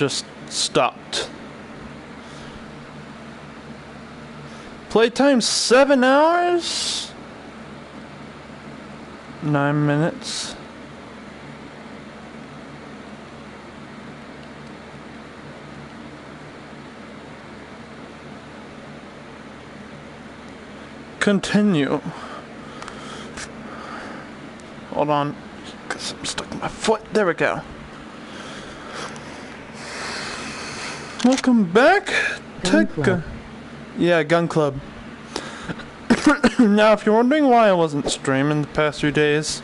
just stopped. Playtime 7 hours? 9 minutes. Continue. Hold on, because I'm stuck in my foot. There we go. Welcome back to Gun Club. Now, if you're wondering why I wasn't streaming the past few days,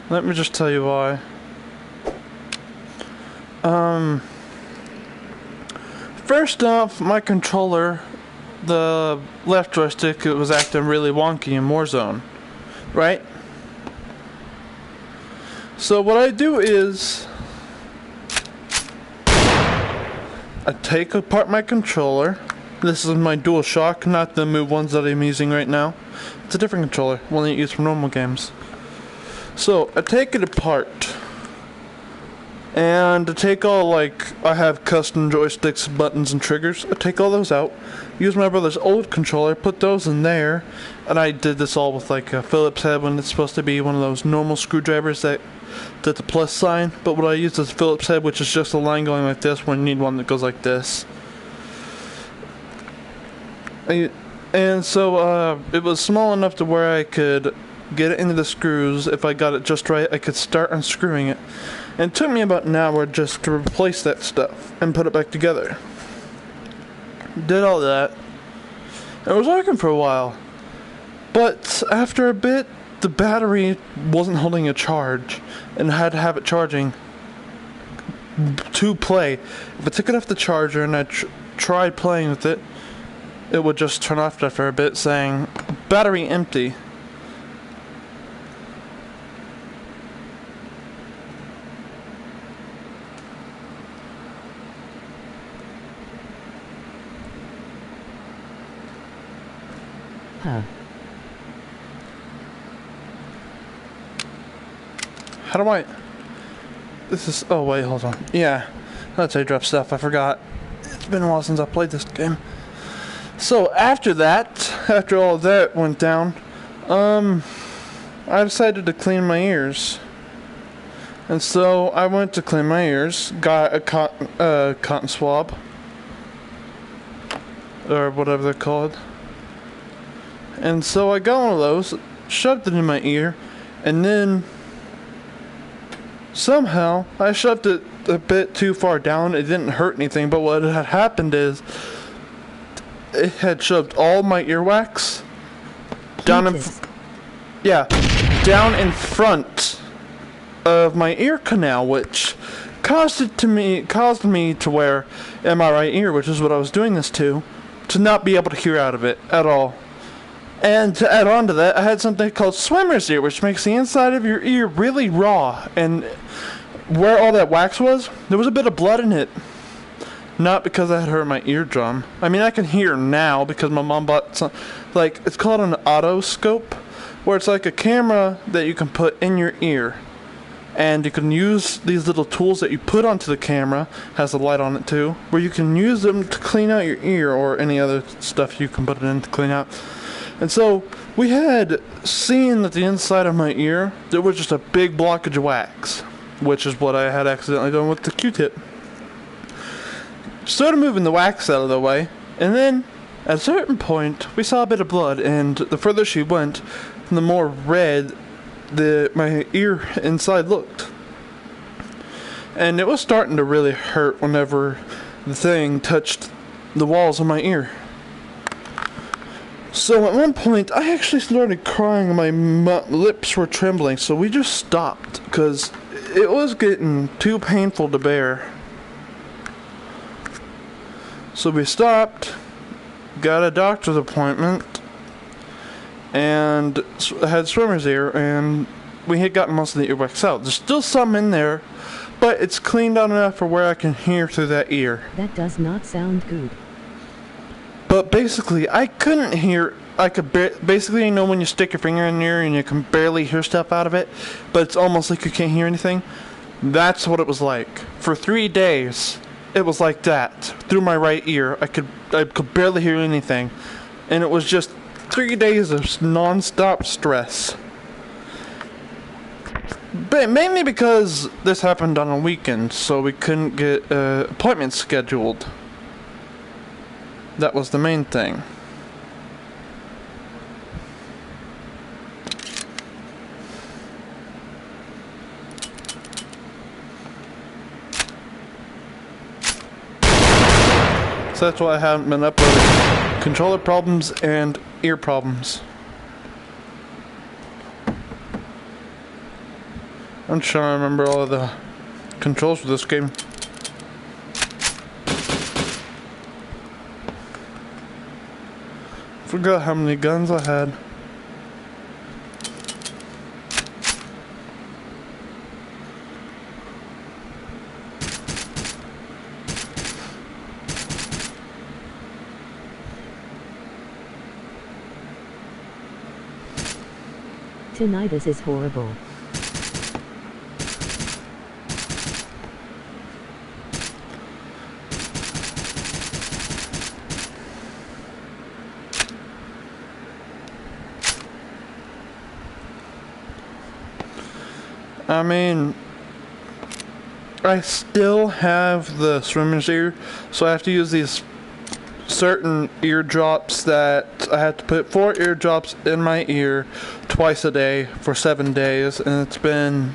let me just tell you why. First off, my controller, the left joystick, it was acting really wonky in Warzone, right? So what I do is I take apart my controller. This is my DualShock, not the Move ones that I'm using right now. It's a different controller, one that you use for normal games. So I take it apart, and to take all, like, I have custom joysticks, buttons, and triggers. I take all those out, use my brother's old controller, put those in there, and I did this all with like a Phillips head when it's supposed to be one of those normal screwdrivers that the plus sign, but what I use is Phillips head, which is just a line going like this when you need one that goes like this. And so it was small enough to where I could get it into the screws. If I got it just right, I could start unscrewing it. And it took me about an hour just to replace that stuff and put it back together. Did all that. It was working for a while. But after a bit, the battery wasn't holding a charge, and I had to have it charging to play. If I took it off the charger and I tried playing with it, it would just turn off after a bit saying, battery empty. Huh. How do I... This is... Oh, wait, hold on. Yeah. That's how you drop stuff. I forgot. It's been a while since I played this game. So, after that, after all of that went down, I decided to clean my ears. And so, I went to clean my ears, got a cotton swab, or whatever they're called. And so, I got one of those, shoved it in my ear, and then somehow, I shoved it a bit too far down. It didn't hurt anything, but what had happened is it had shoved all my earwax down in front of my ear canal, which caused me to wear in my right ear, which is what I was doing this to not be able to hear out of it at all. And to add on to that, I had something called swimmer's ear, which makes the inside of your ear really raw, and where all that wax was, there was a bit of blood in it. Not because I had hurt my eardrum. I mean, I can hear now because my mom bought some, like, it's called an otoscope, where it's like a camera that you can put in your ear. And you can use these little tools that you put onto the camera, has a light on it too, where you can use them to clean out your ear or any other stuff you can put it in to clean out. And so, we had seen that the inside of my ear, there was just a big blockage of wax, which is what I had accidentally done with the Q-tip. Started moving the wax out of the way, and then, at a certain point, we saw a bit of blood, and the further she went, the more red my ear inside looked. And it was starting to really hurt whenever the thing touched the walls of my ear. So at one point, I actually started crying, my lips were trembling, so we just stopped, because it was getting too painful to bear. So we stopped, got a doctor's appointment, and had swimmer's ear, and we had gotten most of the earwax out. There's still some in there, but it's cleaned out enough for where I can hear through that ear. That does not sound good. But basically, I couldn't hear. I could basically, you know, when you stick your finger in your ear and you can barely hear stuff out of it, but it's almost like you can't hear anything. That's what it was like for 3 days. it was like that through my right ear. I could barely hear anything, and it was just 3 days of non-stop stress. But mainly because this happened on a weekend, so we couldn't get appointments scheduled. That was the main thing. So that's why I haven't been uploading. Controller problems and ear problems. I'm trying to remember all of the controls for this game. Forgot how many guns I had. Tinnitus is horrible. I mean, I still have the swimmer's ear, so I have to use these certain eardrops that I have to put 4 eardrops in my ear twice a day for 7 days, and it's been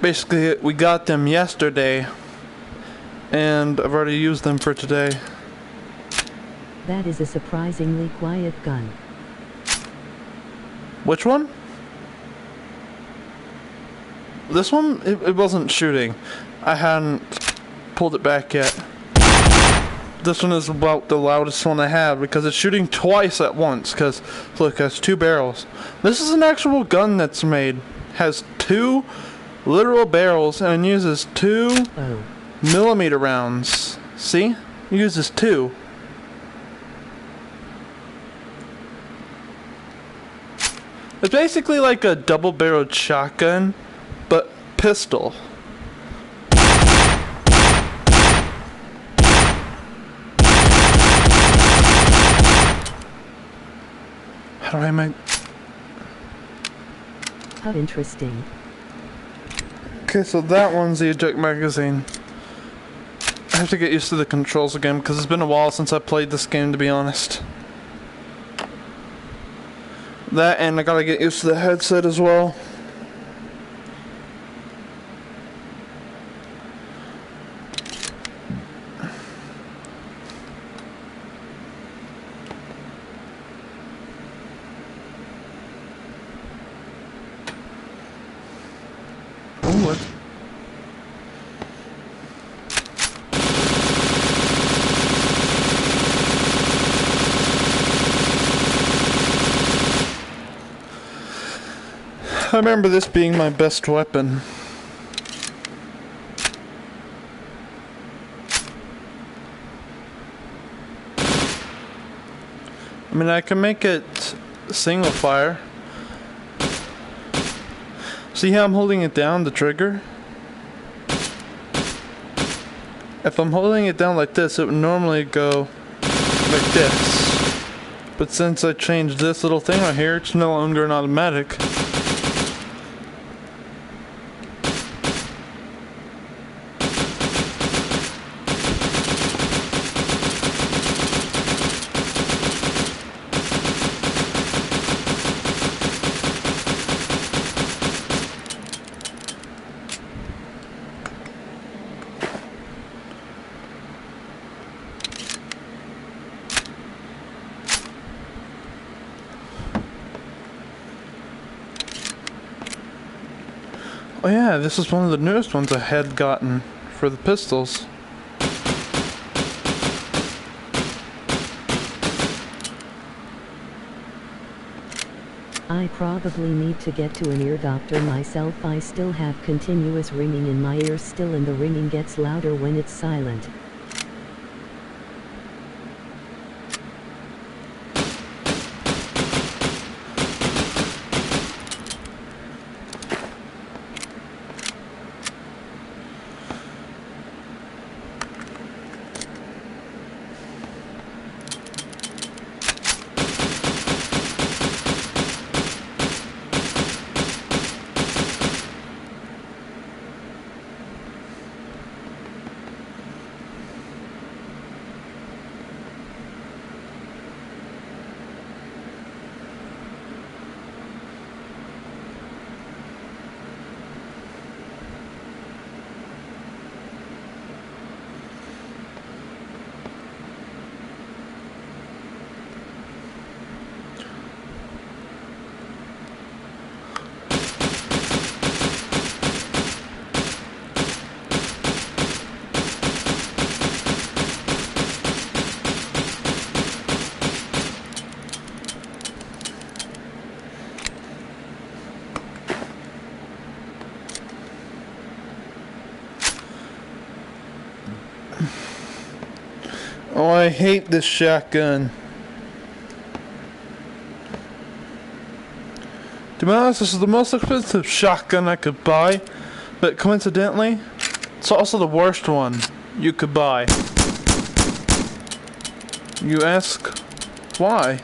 basically, we got them yesterday and I've already used them for today. That is a surprisingly quiet gun. Which one? This one? It wasn't shooting. I hadn't pulled it back yet. This one is about the loudest one I have because it's shooting twice at once. Because look, it has 2 barrels. This is an actual gun that's made. Has 2 literal barrels and uses 2 millimeter rounds. See? It uses 2. It's basically like a double-barreled shotgun, but pistol. How do I make... How interesting. Okay, so that one's the eject magazine. I have to get used to the controls again because it's been a while since I played this game, to be honest. That, and I gotta get used to the headset as well. Oh, what? I remember this being my best weapon. I mean, I can make it single fire. See how I'm holding it down, the trigger? If I'm holding it down like this, it would normally go like this. But since I changed this little thing right here, it's no longer an automatic. Oh yeah, this is one of the newest ones I had gotten for the pistols. I probably need to get to an ear doctor myself. I still have continuous ringing in my ears still, and the ringing gets louder when it's silent. Oh, I hate this shotgun. To be honest, this is the most expensive shotgun I could buy, but coincidentally, it's also the worst one you could buy. You ask, why?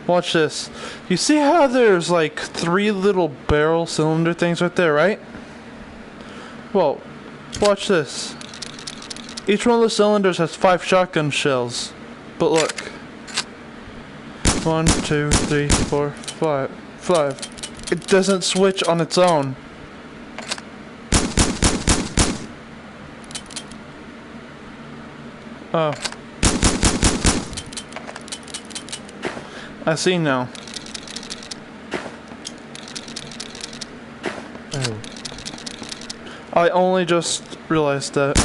Watch this. You see how there's like 3 little barrel cylinder things right there, right? Well, watch this. Each one of the cylinders has 5 shotgun shells. But look. 1, 2, 3, 4, 5. 5. It doesn't switch on its own. Oh. I see now. Oh. I only just realized that.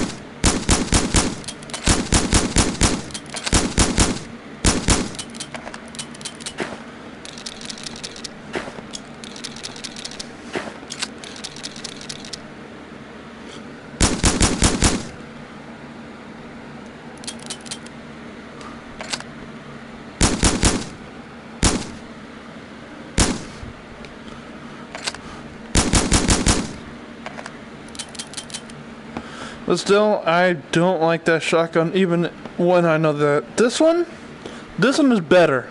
But still, I don't like that shotgun even when I know that this one is better.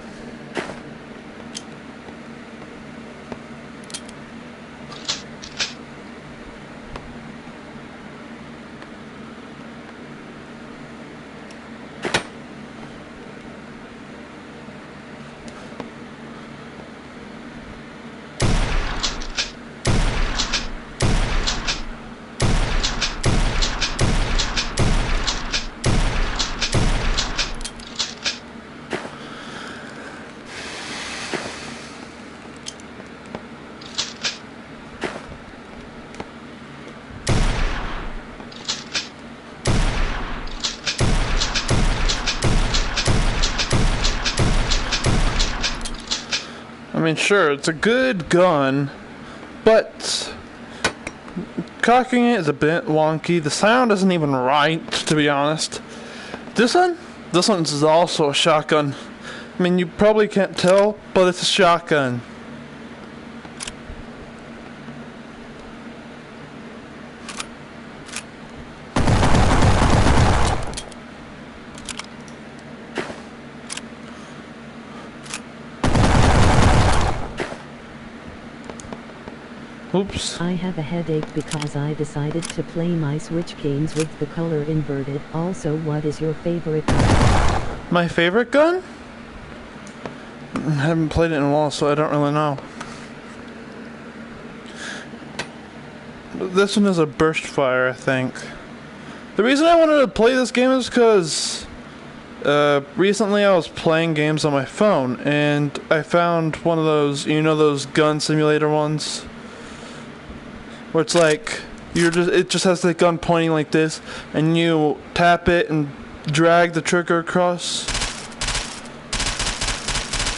I mean, sure, it's a good gun, but cocking it is a bit wonky. The sound isn't even right, to be honest. This one's also a shotgun. I mean, you probably can't tell, but it's a shotgun. Oops. I have a headache because I decided to play my Switch games with the color inverted. Also, what is your favorite gun? My favorite gun? I haven't played it in a while, so I don't really know. This one is a burst fire, I think. The reason I wanted to play this game is because recently I was playing games on my phone, and I found one of those, you know, those gun simulator ones? Where it's like, it just has the gun pointing like this, and you tap it and drag the trigger across,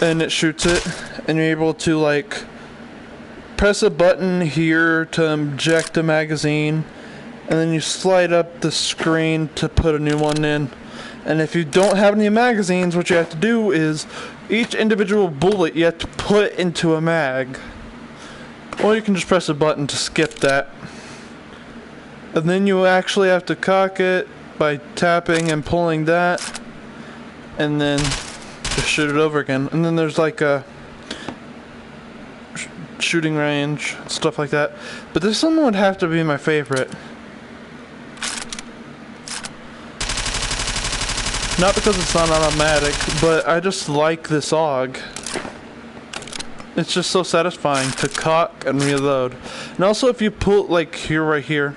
and it shoots it, and you're able to like press a button here to eject a magazine, and then you slide up the screen to put a new one in. And if you don't have any magazines, what you have to do is each individual bullet you have to put into a mag. Or you can just press a button to skip that. And then you actually have to cock it by tapping and pulling that. And then just shoot it over again. And then there's like a shooting range, stuff like that. But this one would have to be my favorite. Not because it's not automatic, but I just like this AUG. It's just so satisfying to cock and reload. And also if you pull, like here, right here,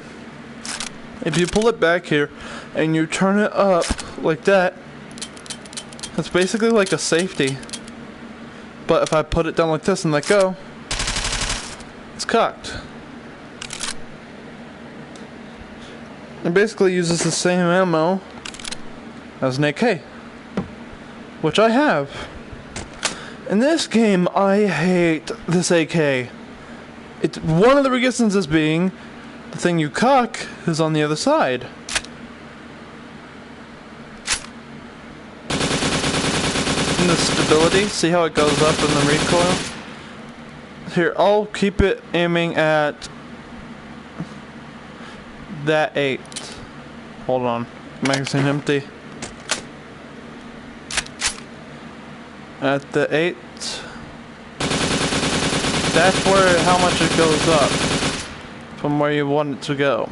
if you pull it back here and you turn it up like that, it's basically like a safety. But if I put it down like this and let go, it's cocked. It basically uses the same ammo as an AK, which I have. In this game, I hate this AK. It's one of the reasons being the thing you cock is on the other side. in the stability. See how it goes up in the recoil? Here, I'll keep it aiming at that 8. Hold on. Magazine empty. At the 8. That's where how much it goes up from where you want it to go.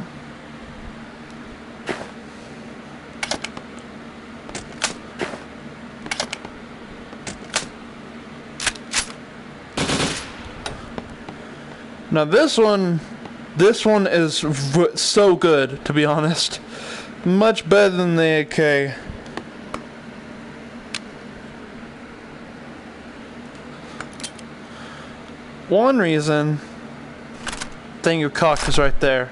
Now this one is so good, to be honest. Much better than the AK. One reason, thing you cocked is right there.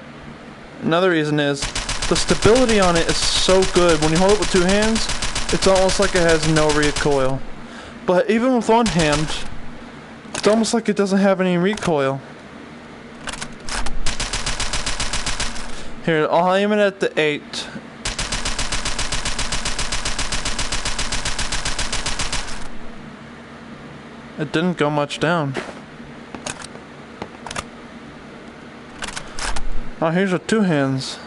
Another reason is, the stability on it is so good. When you hold it with 2 hands, it's almost like it has no recoil. But even with 1 hand, it's almost like it doesn't have any recoil. Here, I'll aim it at the 8. It didn't go much down. Oh, here's with 2 hands.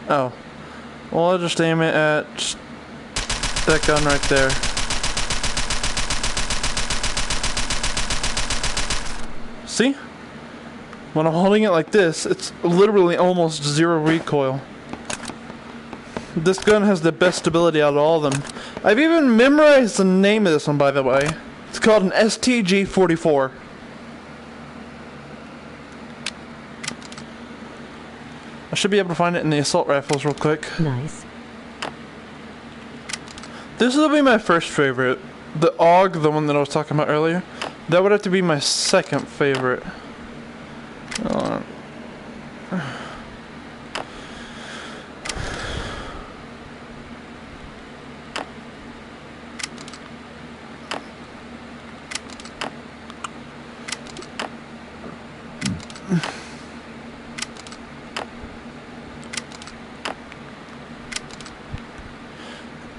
Oh. Well, I'll just aim it at that gun right there. See? When I'm holding it like this, it's literally almost 0 recoil. This gun has the best stability out of all of them. I've even memorized the name of this one, by the way. It's called an STG-44. I should be able to find it in the assault rifles real quick. Nice. This will be my first favorite. The AUG, the one that I was talking about earlier, that would have to be my second favorite.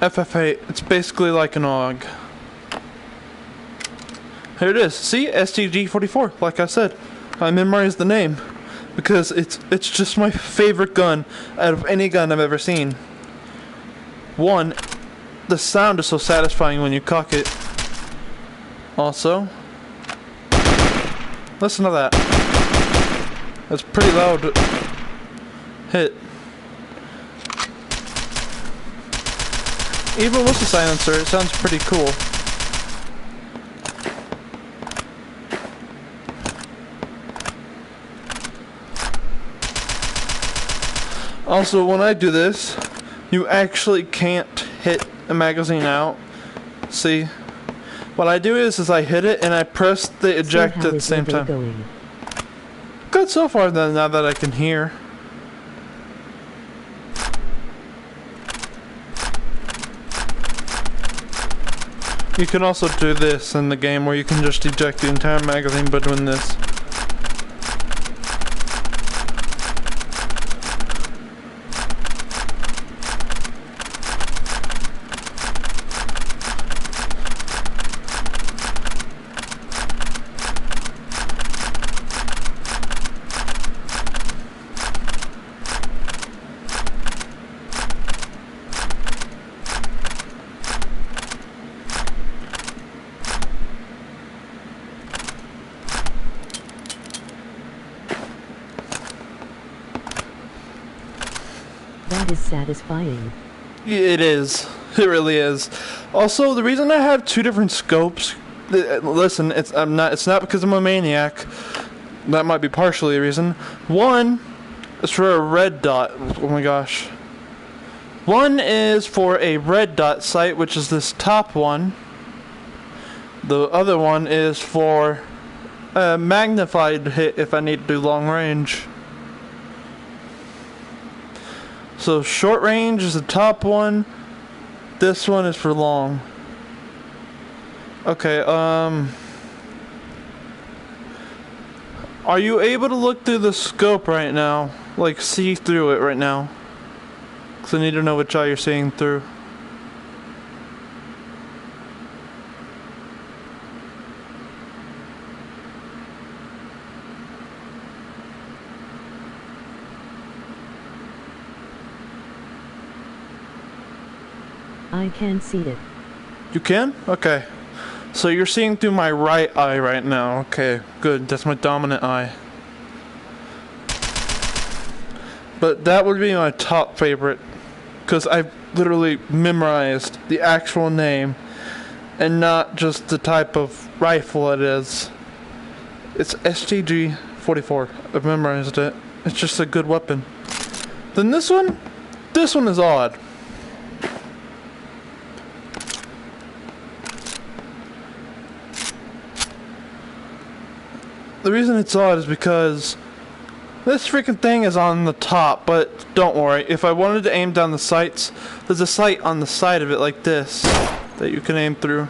FF8, it's basically like an AUG. Here it is. See? STG-44, like I said. I memorized the name because it's just my favorite gun out of any gun I've ever seen. One, the sound is so satisfying when you cock it. Also, listen to that. That's pretty loud hit. Even with the silencer, it sounds pretty cool. Also, when I do this, you actually can't hit a magazine out. See? What I do is I hit it and I press the eject at the same time. Going? Good so far then, now that I can hear. You can also do this in the game where you can just eject the entire magazine by doing this. That is satisfying. It is. It really is. Also, the reason I have 2 different scopes, listen, it's not because I'm a maniac. That might be partially a reason. One is for a red dot. Oh my gosh. One is for a red dot sight, which is this top one. The other one is for a magnified hit if I need to do long range. So short range is the top one. This one is for long. Okay, are you able to look through the scope right now? Like, see through it right now? Because I need to know which eye you're seeing through. I can't see it. You can? Okay. So you're seeing through my right eye right now. Okay, good. That's my dominant eye. But that would be my top favorite, because I've literally memorized the actual name and not just the type of rifle it is. It's STG-44. I've memorized it. It's just a good weapon. Then this one is odd. The reason it's odd is because this freaking thing is on the top, but don't worry. If I wanted to aim down the sights, there's a sight on the side of it like this that you can aim through.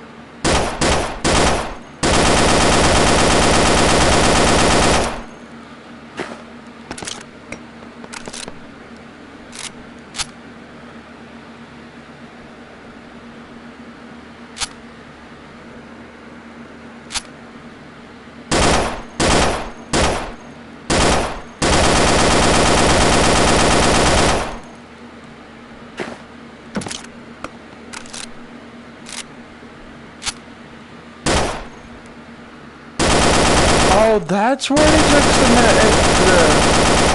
Oh, that's where he took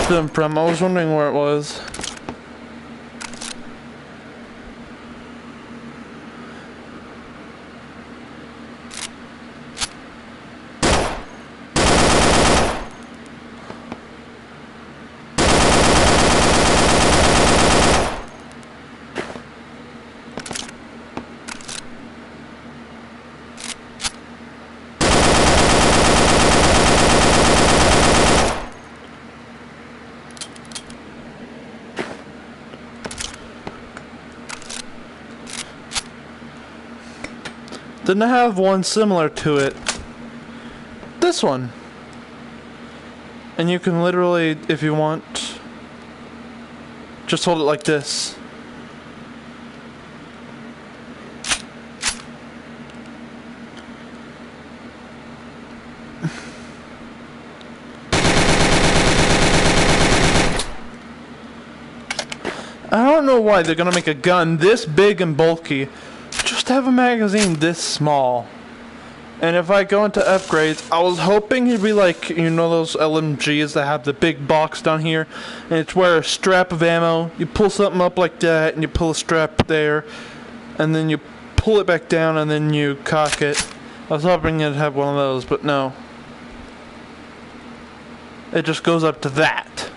them from. I was wondering where it was. Then I have one similar to it. This one. And you can literally, if you want, just hold it like this. I don't know why they're gonna make a gun this big and bulky just to have a magazine this small. And if I go into upgrades, I was hoping it'd be like, you know, those LMGs that have the big box down here, and it's where a strap of ammo, you pull something up like that, and you pull a strap there, and then you pull it back down, and then you cock it. I was hoping it'd have one of those, but no. It just goes up to that.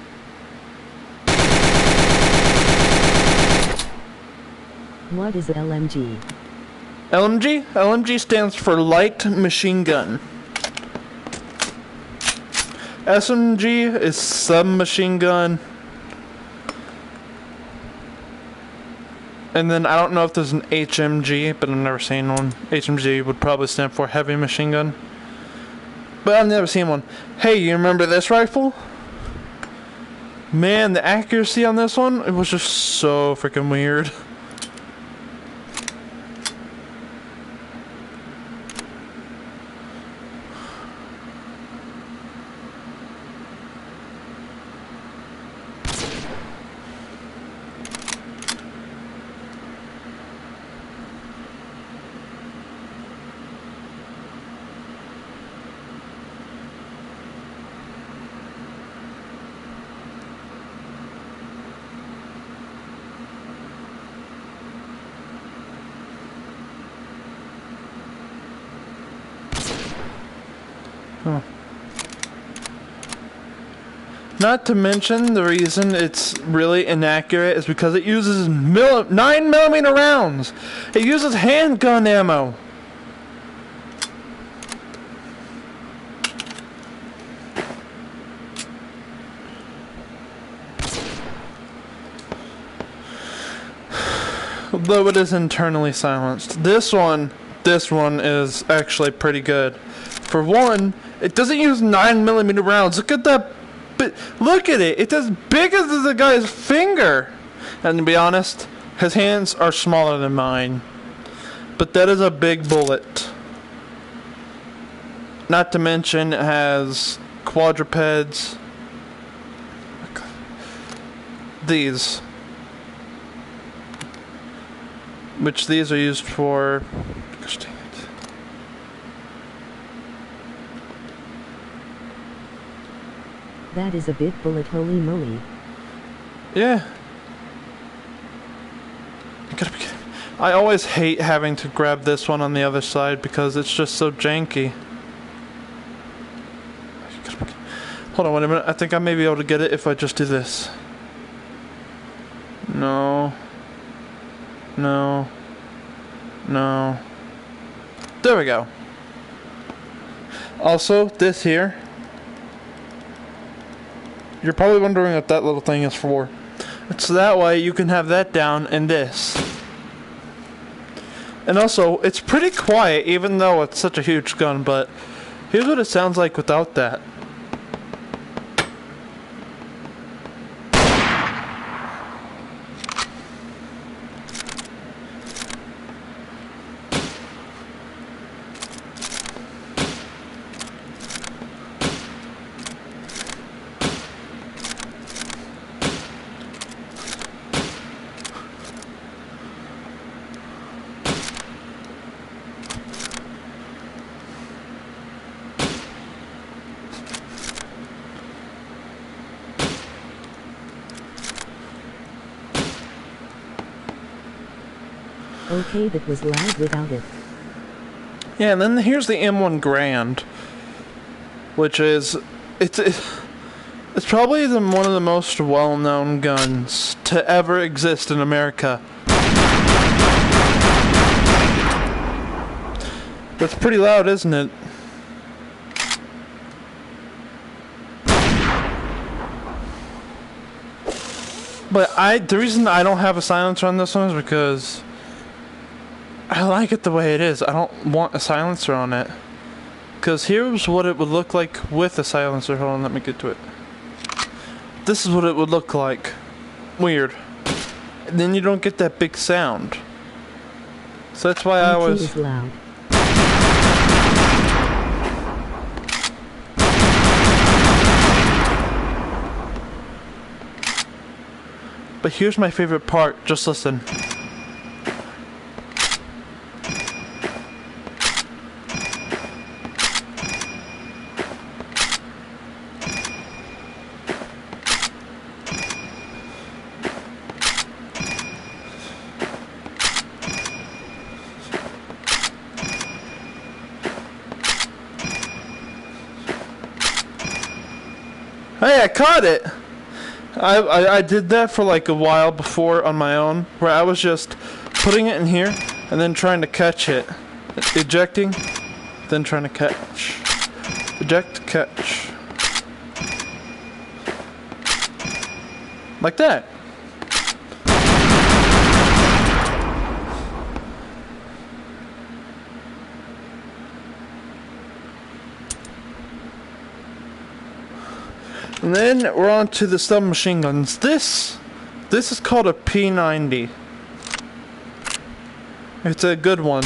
What is LMG? LMG? LMG stands for Light Machine Gun. SMG is Submachine Gun. And then I don't know if there's an HMG, but I've never seen one. HMG would probably stand for Heavy Machine Gun. But I've never seen one. Hey, you remember this rifle? Man, the accuracy on this one, it was just so freaking weird. Huh. Not to mention the reason it's really inaccurate is because it uses 9mm rounds. It uses handgun ammo. Though it is internally silenced. This one is actually pretty good. For one, it doesn't use 9mm rounds. Look at that. Look at it. It's as big as the guy's finger. And to be honest, his hands are smaller than mine. But that is a big bullet. Not to mention it has quadrupeds. which these are used for. Gosh dang it. That is a bit bullet, holy moly. Yeah. You gotta be kidding. I always hate having to grab this one on the other side because it's just so janky. Hold on, wait a minute. I think I may be able to get it if I just do this. No. No. No. There we go. Also, this here. You're probably wondering what that little thing is for. It's that way you can have that down and this. And also, it's pretty quiet even though it's such a huge gun, but here's what it sounds like without that. Okay, that was loud without it. Yeah, and then here's the M1 Grand, which is it's probably one of the most well-known guns to ever exist in America. That's pretty loud, isn't it? But the reason I don't have a silencer on this one is because I like it the way it is. I don't want a silencer on it. Because here's what it would look like with a silencer. Hold on, let me get to it. This is what it would look like. Weird. And then you don't get that big sound. So that's why I was... is loud. But here's my favorite part. Just listen. Hey, I caught it! I did that for like a while before on my own, where I was just putting it in here and then trying to catch it. Ejecting, then trying to catch. Eject, catch. Like that. And then we're on to the submachine guns. This is called a P90. It's a good one.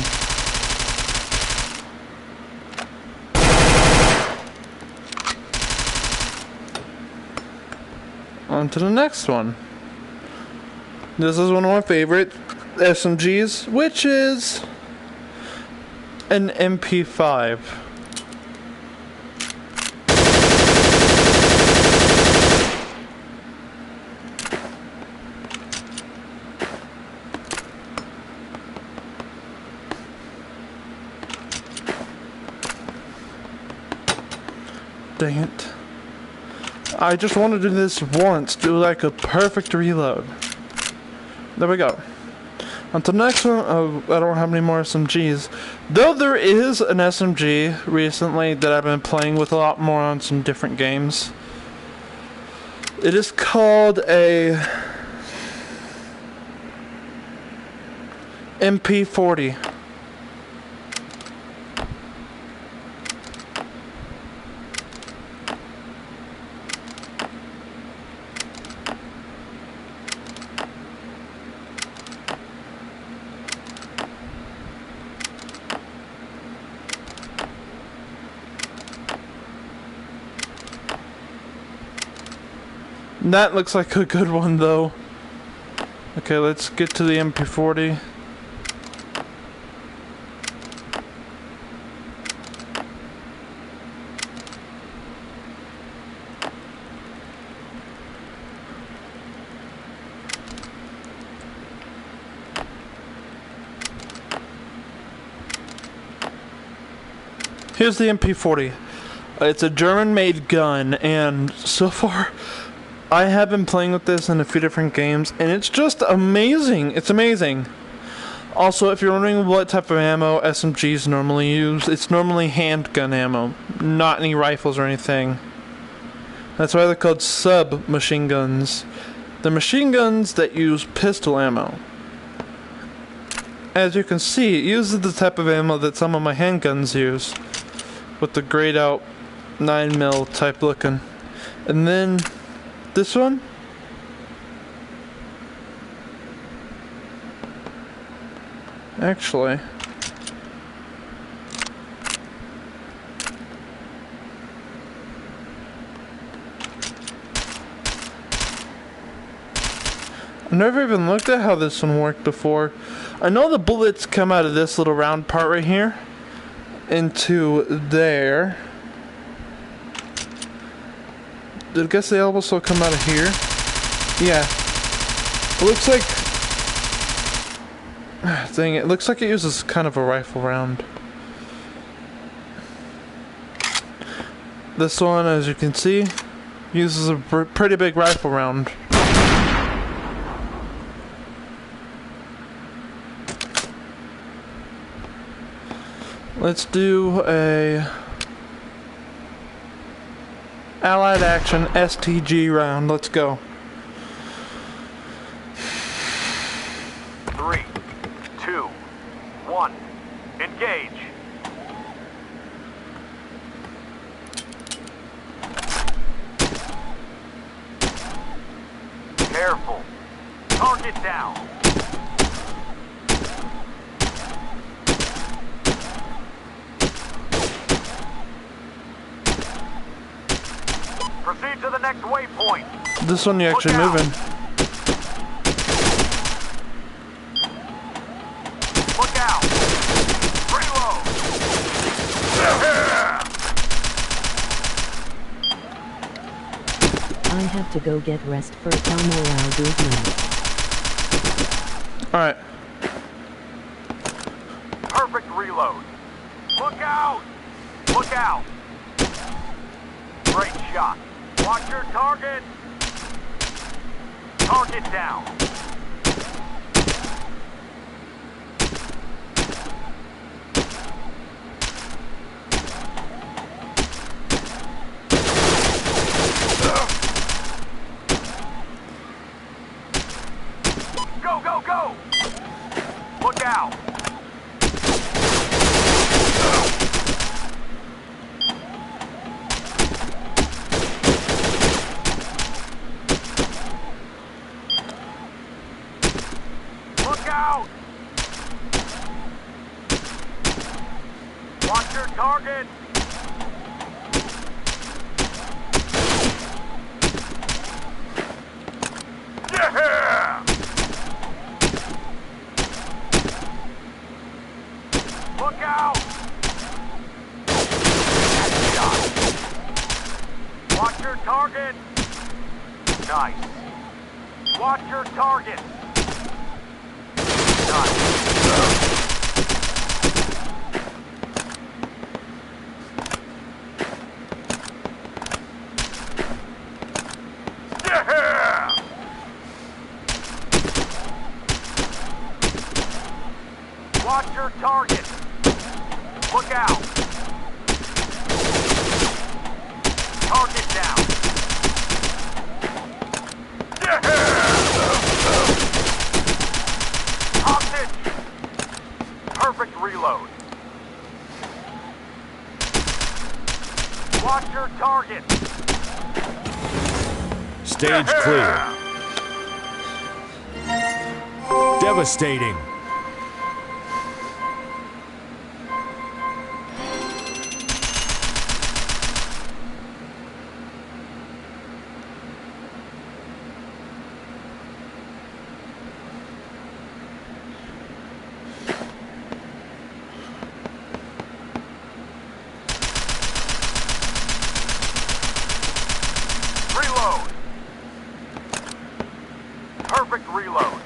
On to the next one. This is one of my favorite SMGs, which is an MP5. Dang it. I just want to do this once, do like a perfect reload. There we go. On to the next one, I don't have any more SMGs. Though there is an SMG recently that I've been playing with a lot more on some different games. It is called a MP40. That looks like a good one though. Okay, let's get to the MP40. Here's the MP40. It's a German-made gun, and so far, I have been playing with this in a few different games, and it's just amazing. It's amazing. Also, if you're wondering what type of ammo SMGs normally use, it's normally handgun ammo, not any rifles or anything. That's why they're called submachine guns. They're machine guns that use pistol ammo. As you can see, it uses the type of ammo that some of my handguns use, with the grayed out 9mm type looking. And then this one, actually, I've never even looked at how this one worked before. I know the bullets come out of this little round part right here into there. I guess they also come out of here. Yeah. It looks like... Dang, it looks like it uses kind of a rifle round. This one, as you can see, uses a pretty big rifle round. Let's do a Allied Action STG round. Let's go. 3, 2, 1, engage. Careful. Target down. Proceed to the next waypoint. This one you're actually moving. Look out. Reload. I have to go get rest for Calmo Guzman. Alright. Perfect reload. Look out. Look out. Great shot. Watch your target. Target down. Go, go, go! Look out! Look out! Watch your target! Yeah! Look out! Headshot. Watch your target! Nice. Watch your target! Yeah! Watch your target. Look out. Target down. Hostage. Perfect reload. Watch your target. Stage clear. Devastating. Reload. Perfect reload.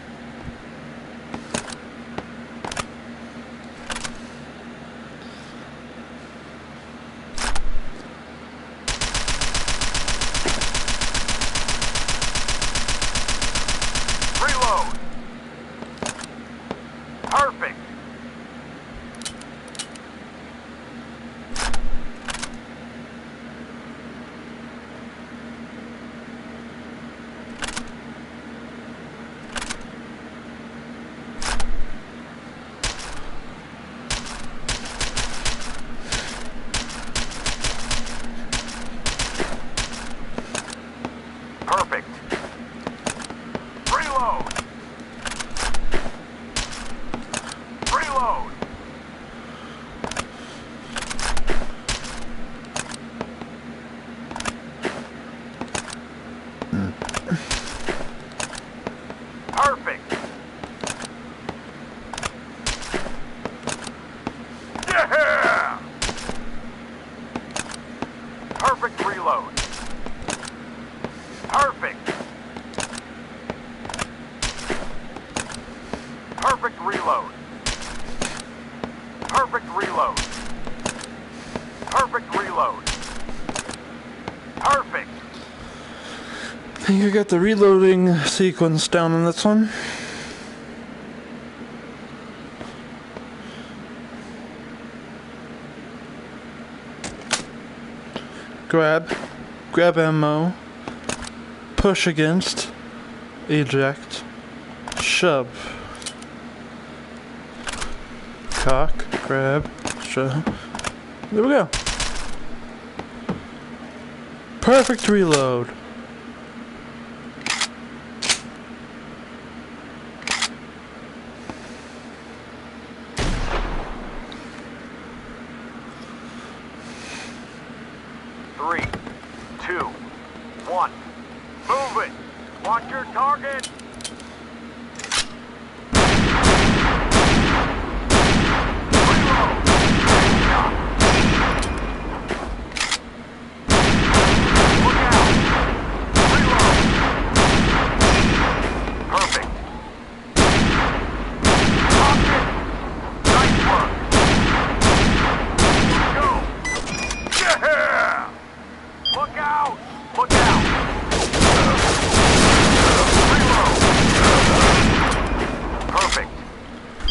Perfect. Yeah! Perfect reload. Perfect. Perfect reload. Perfect reload. Perfect reload. Perfect. I think I got the reloading sequence down on this one. Grab ammo, push against, eject, shove, cock, grab, shove. There we go. Perfect reload. Three, two, one. Move it. Watch your target. Reload. Look out. Reload. Perfect. Locked it. Nice work. Go. Yeah! Look out! Look out! Reload! Perfect.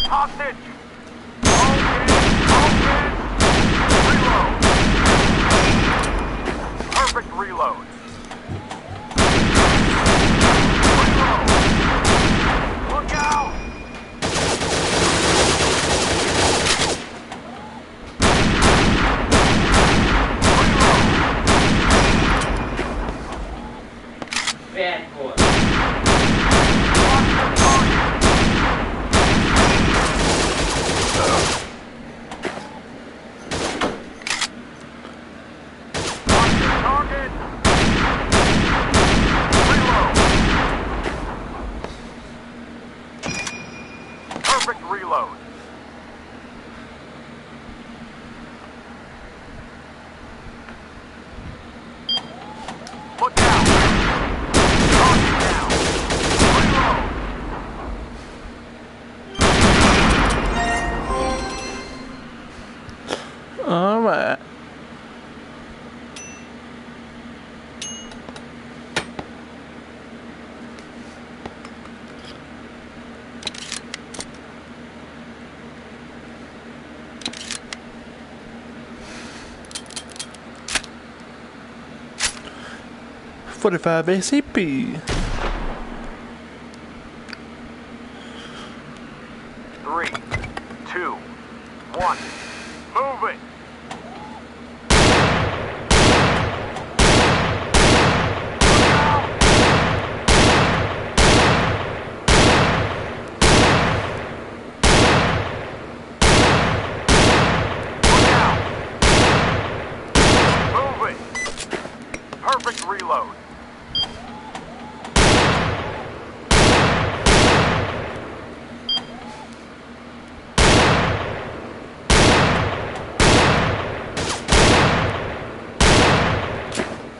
Hostage! Hold it! Reload! Perfect reload. Reload! Look out! Bad boy. Watch your target! Watch your target! Reload! Perfect reload. Look out! Target down! Reload! Alright. .45 ACP. 3, 2, 1. Move it! Look out! Look out! Move it! Perfect reload.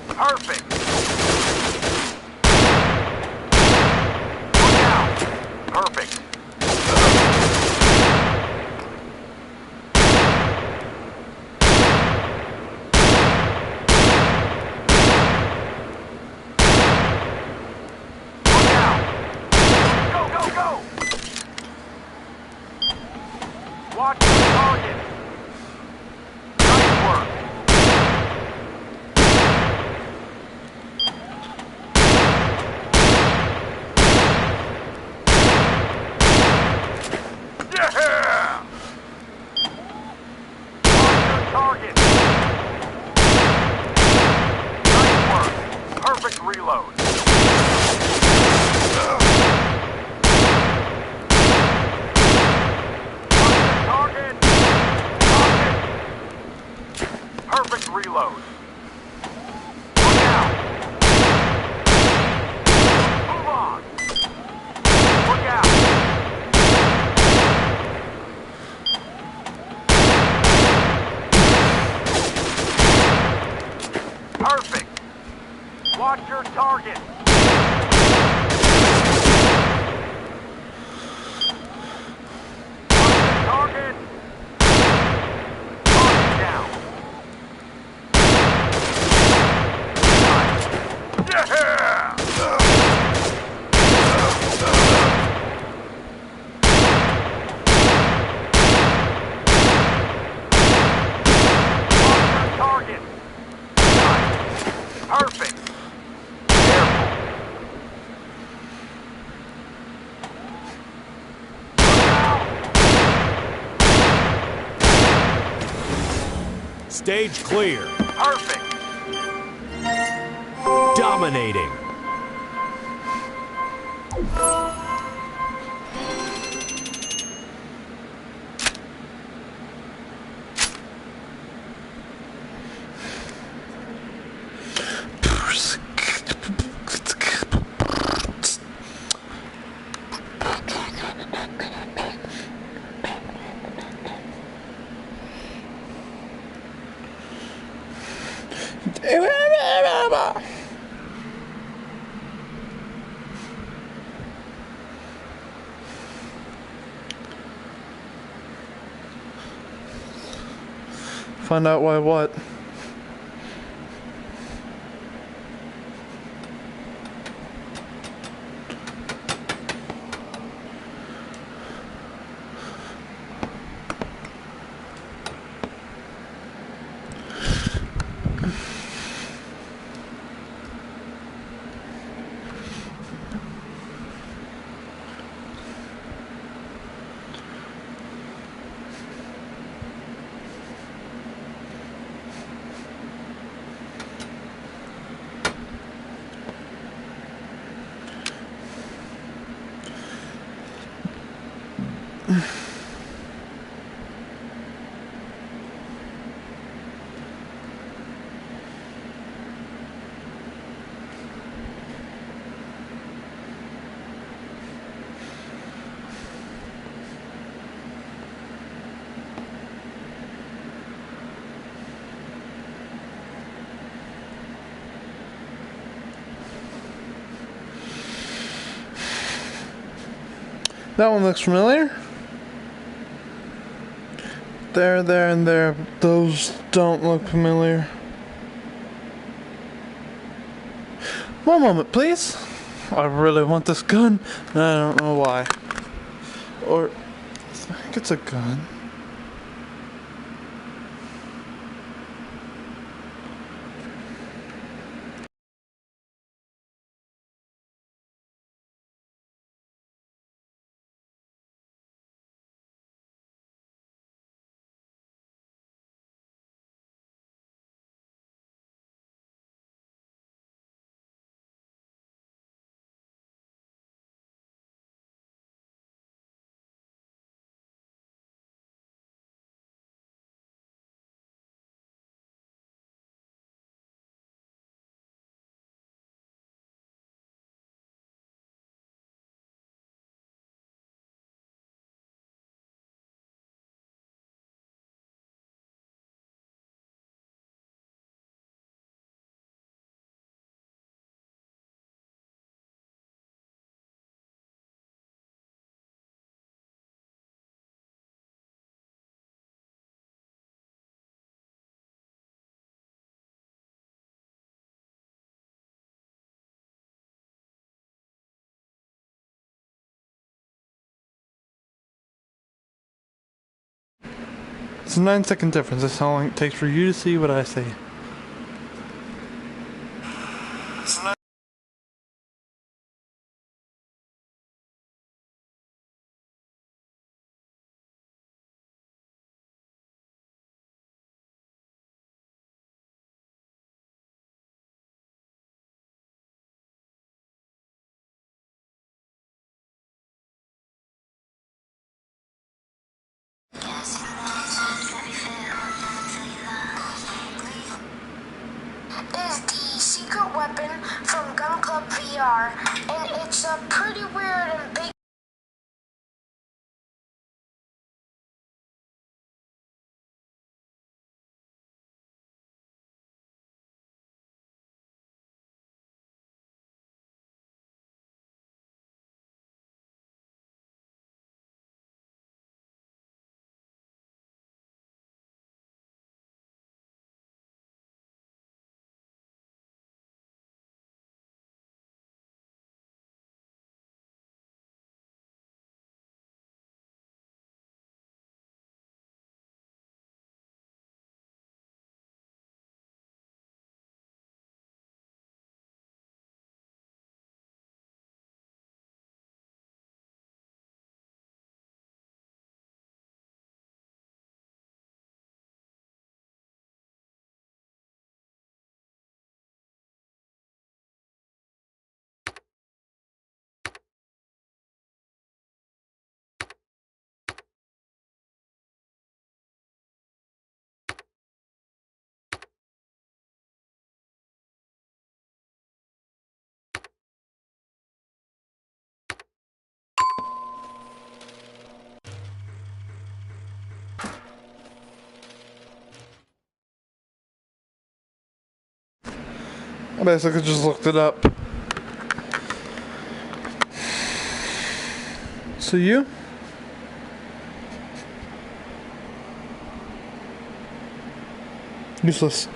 Perfect. Look out. Perfect. Look out. Go, go, go. Watch the target. Nice work. Yeah! Watch your target. Nice work. Perfect reload. Watch your target. target. Target. Target down. Yeah! Target. Nice. Perfect. Careful. Stage clear. Perfect. Dominating. Find out why what? That one looks familiar. There, and there. Those don't look familiar. One moment, please. I really want this gun, and I don't know why. Or, I think it's a gun. It's a 9-second difference. That's how long it takes for you to see what I see. Is the secret weapon from Gun Club VR, and it's a pretty weird and big I basically just looked it up. So you? Useless.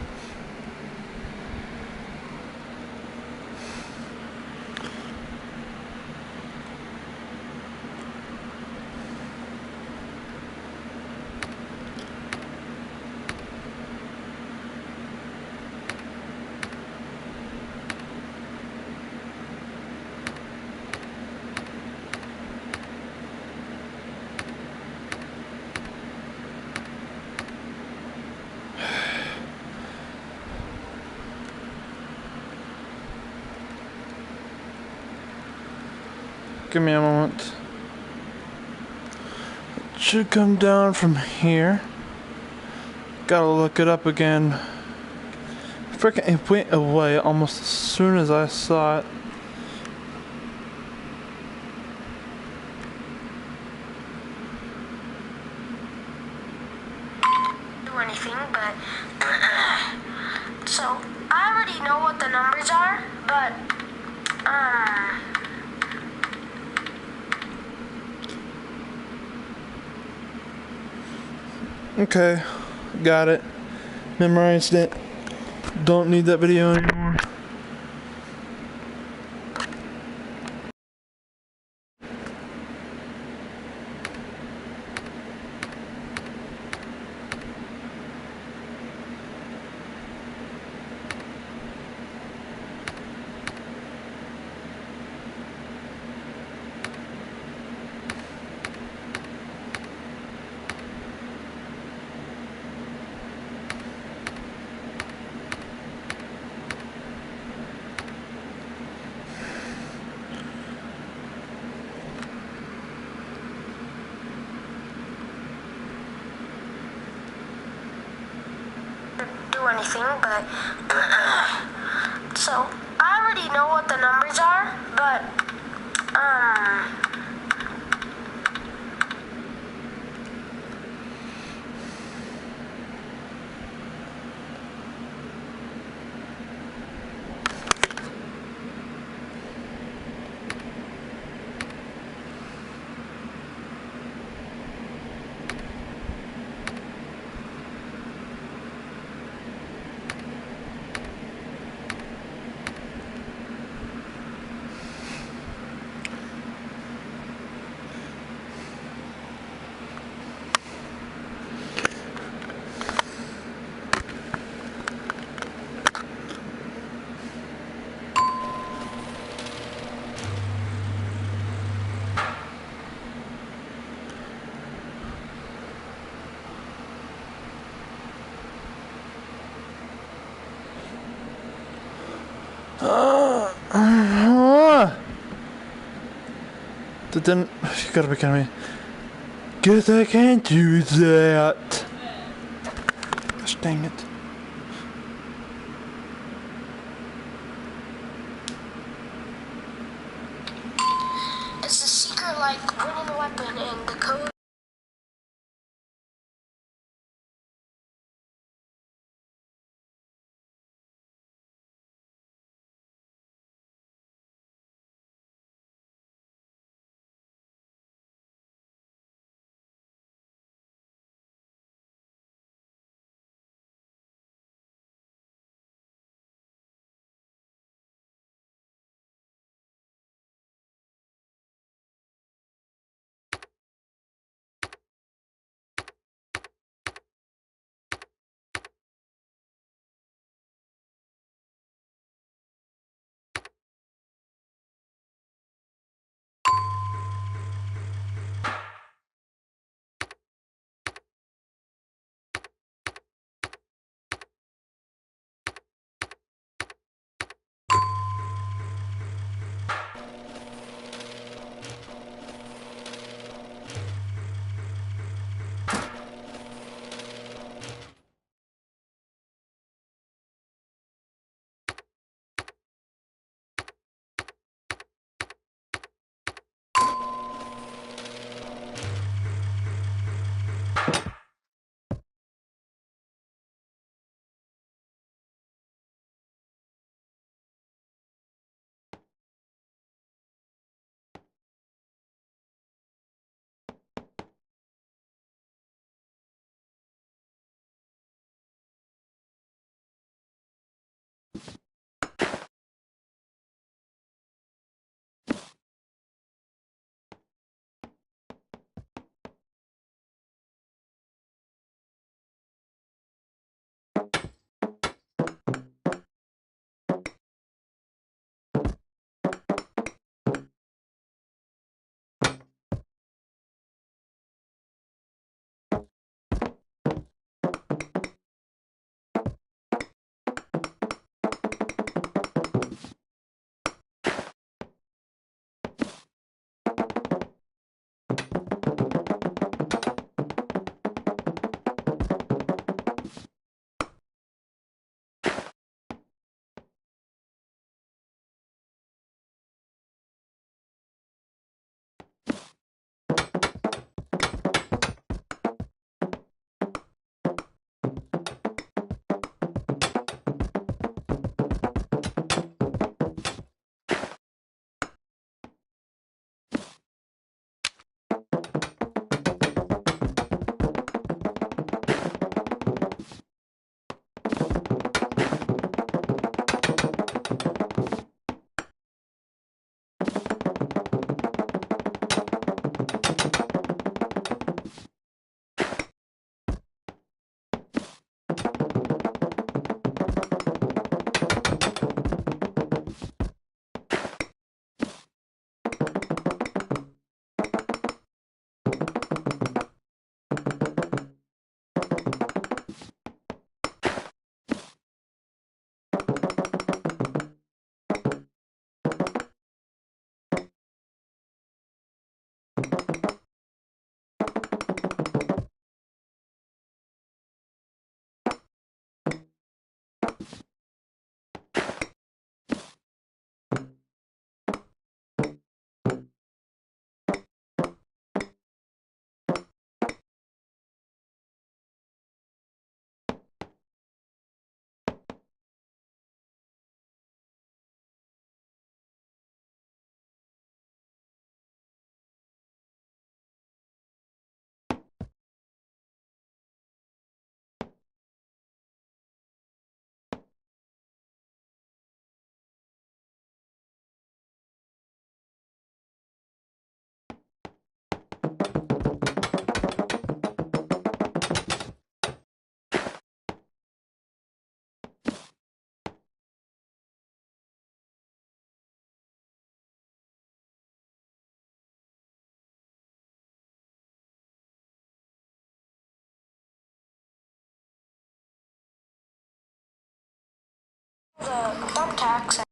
Give me a moment. It should come down from here. Gotta look it up again. Frickin' it went away almost as soon as I saw it. Do anything, but so I already know what the numbers are, but Okay, got it. Memorized it. Don't need that video anymore. do anything, but so I already know what the numbers are, but Then you gotta be kidding me. Guess I can't do that. Gosh dang it. it's a secret like winning weapon and the code. the thumbtacks.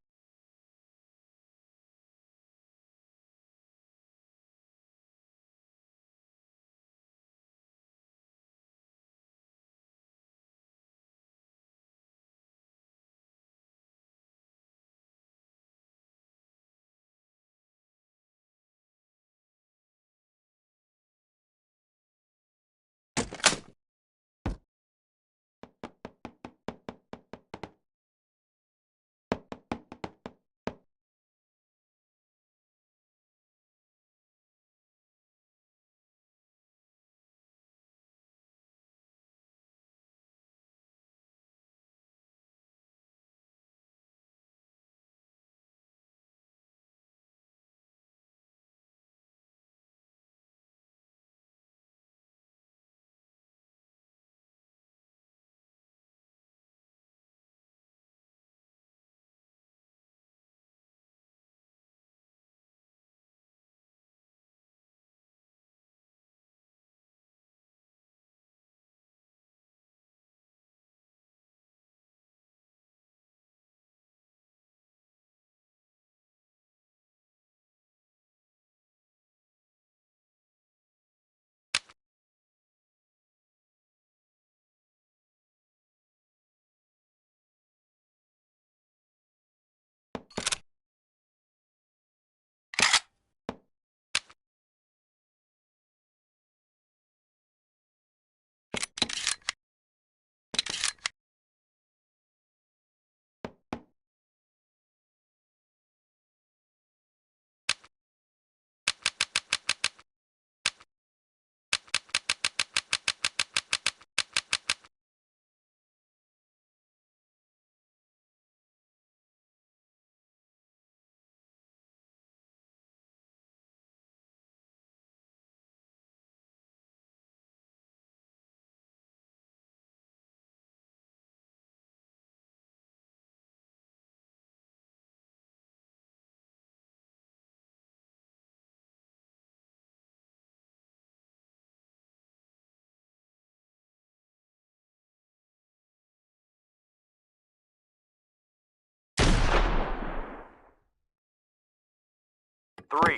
Three,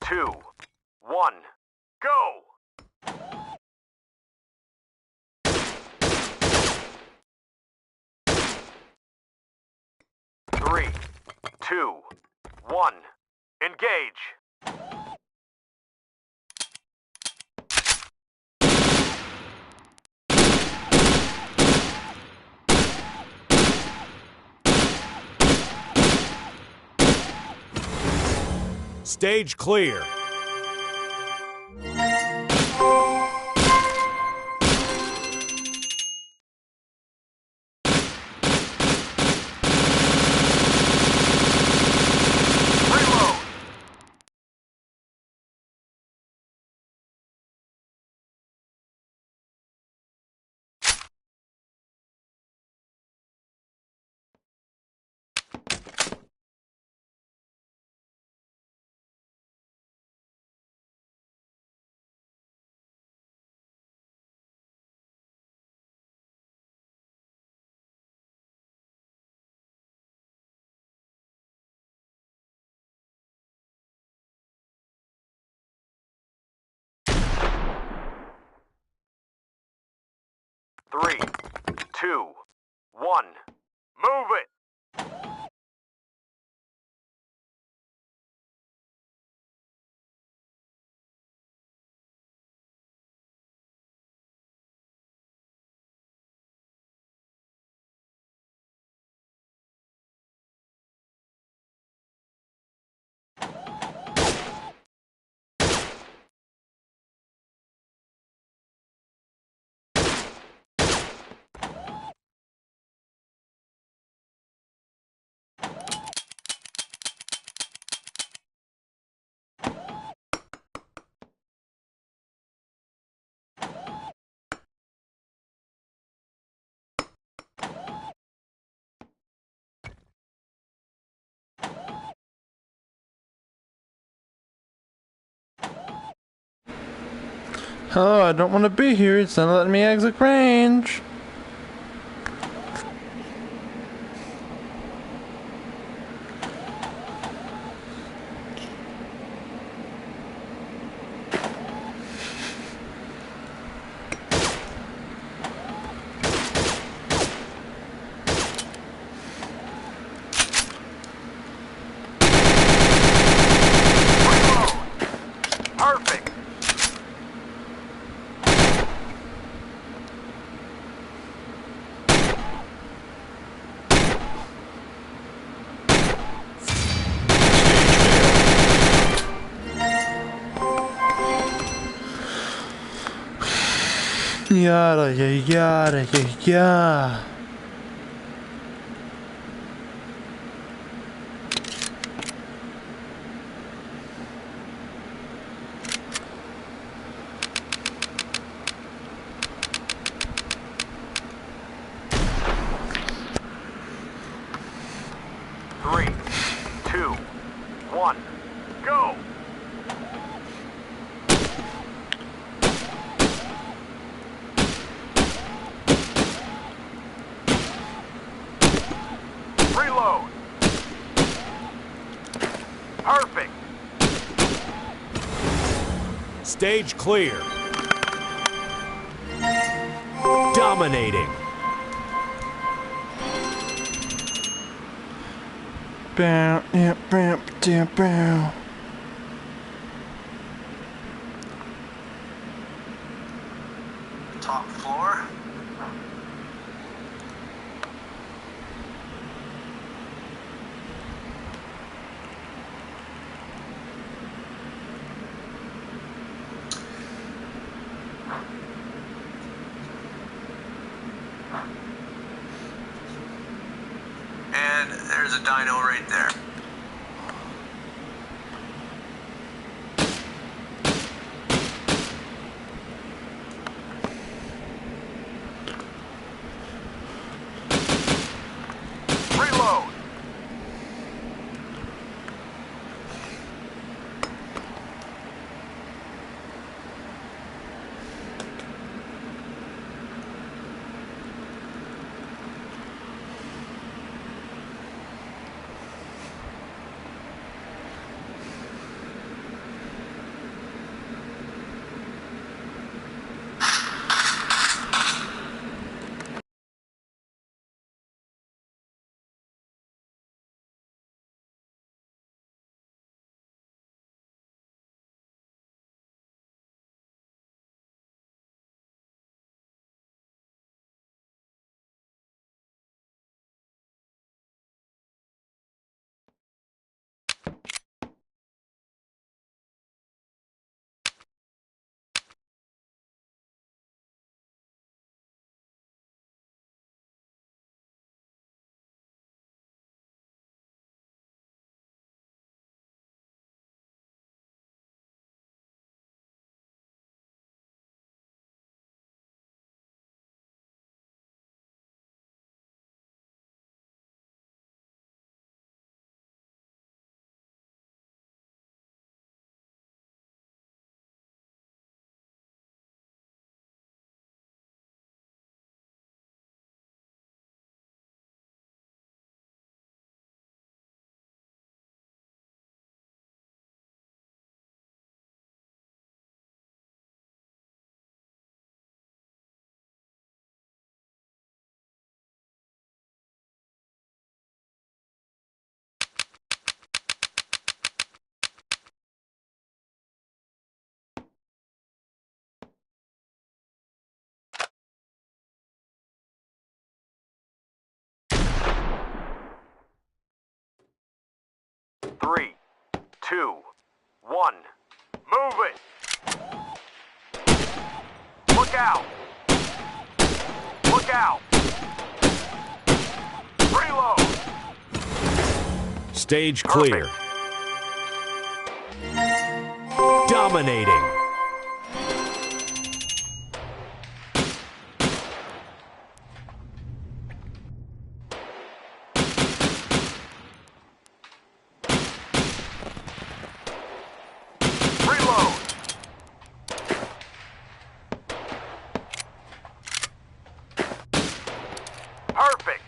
two, one, go! Three, two, one, engage! Stage clear. Reload! Three, two, one, move it! Oh, I don't want to be here. It's not letting me exit range. Perfect. Yada yada yada yada. Three, two, one, go! Reload! Perfect! Stage clear. Dominating. Bow, yeah, bow, yeah, bow. Top floor. And there's a dyno right there. Reload. Three, two, one, move it! Look out! Look out! Reload! Stage clear. Dominating. Reload! Perfect!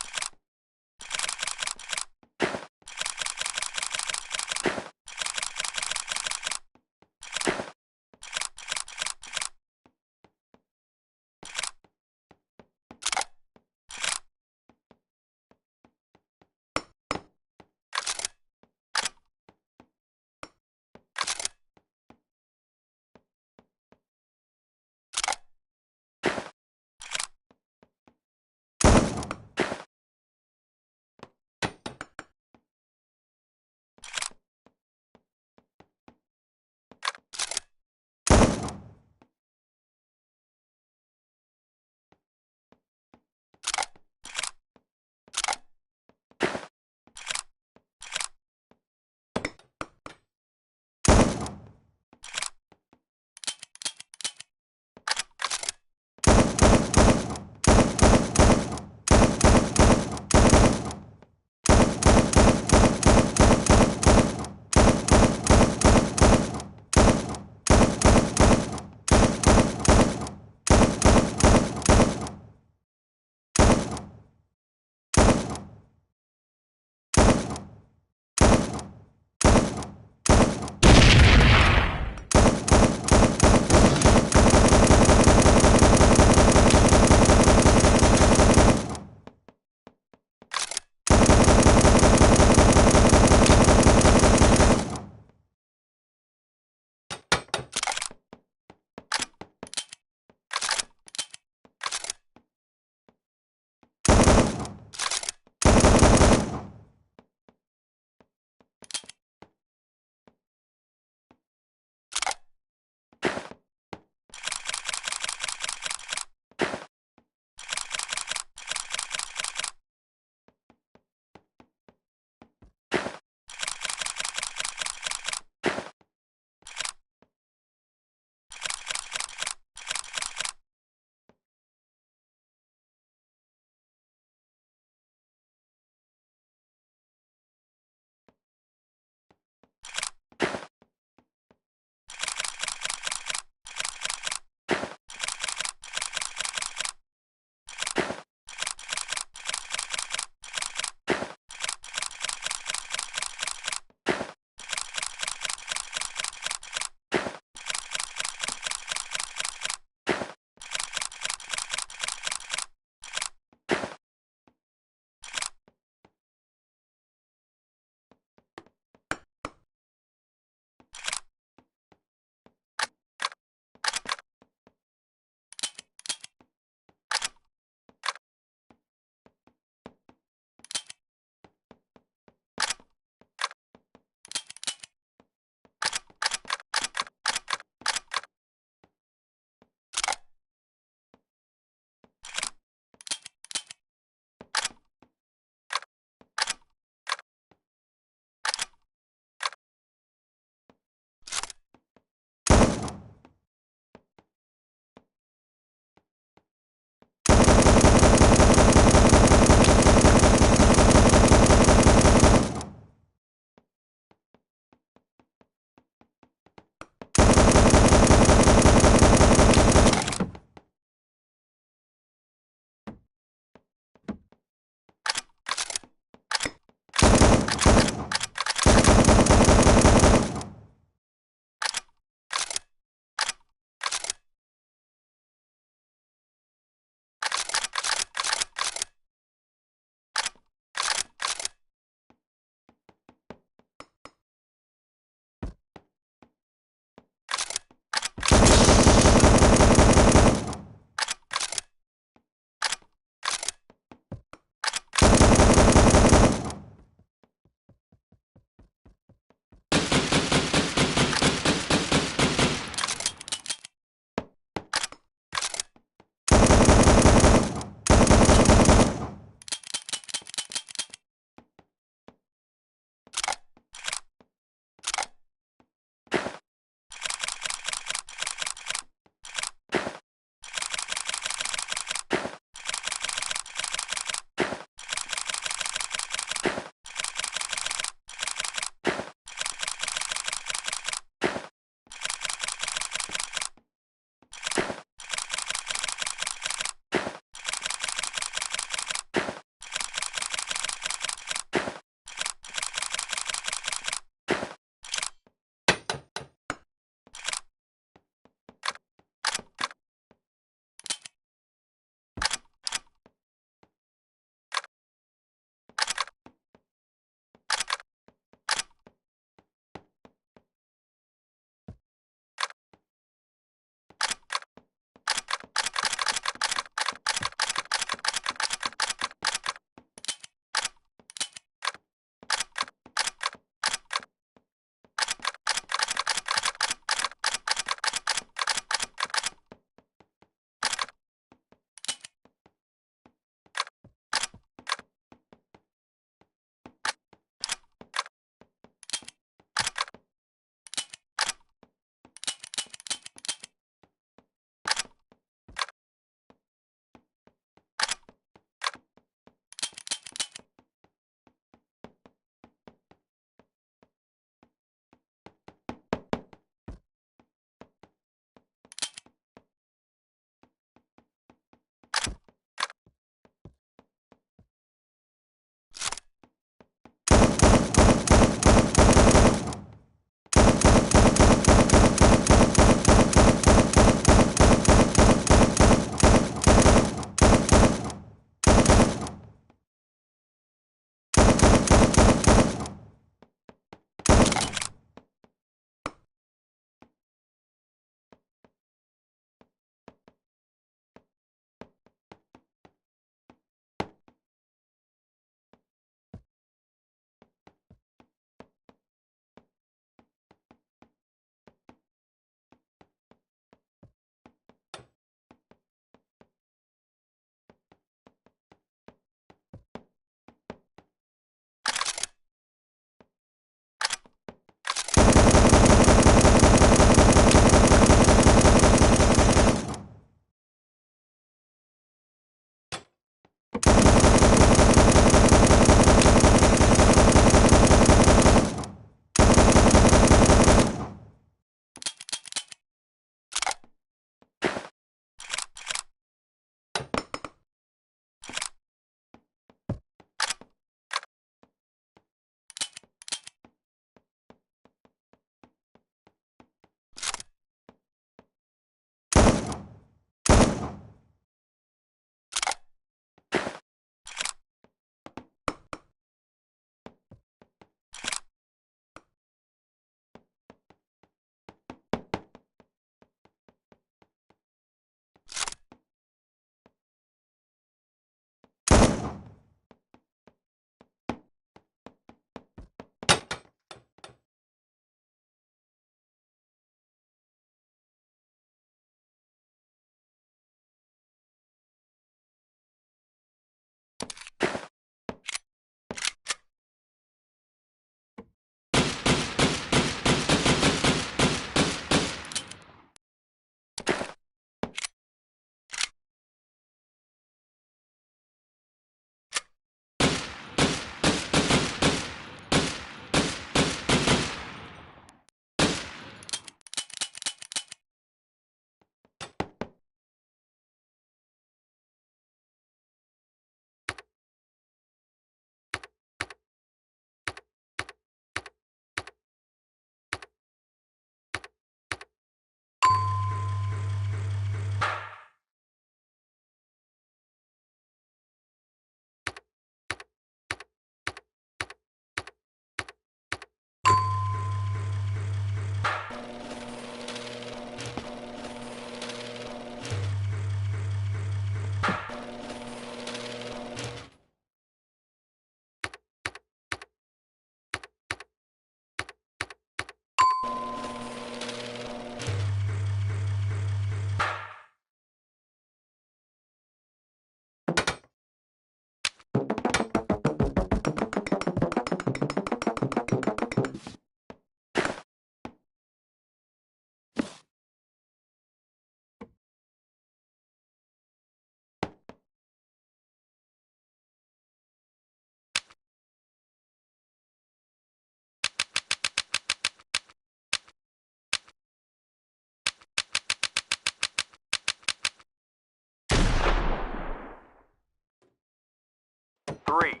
3,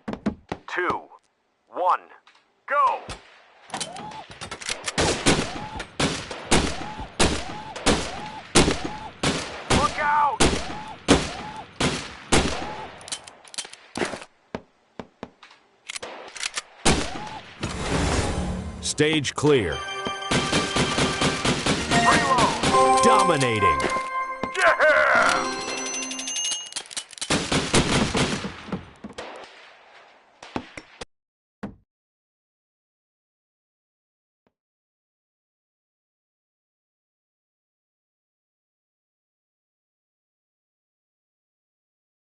2, 1, go! Look out! Stage clear. Dominating.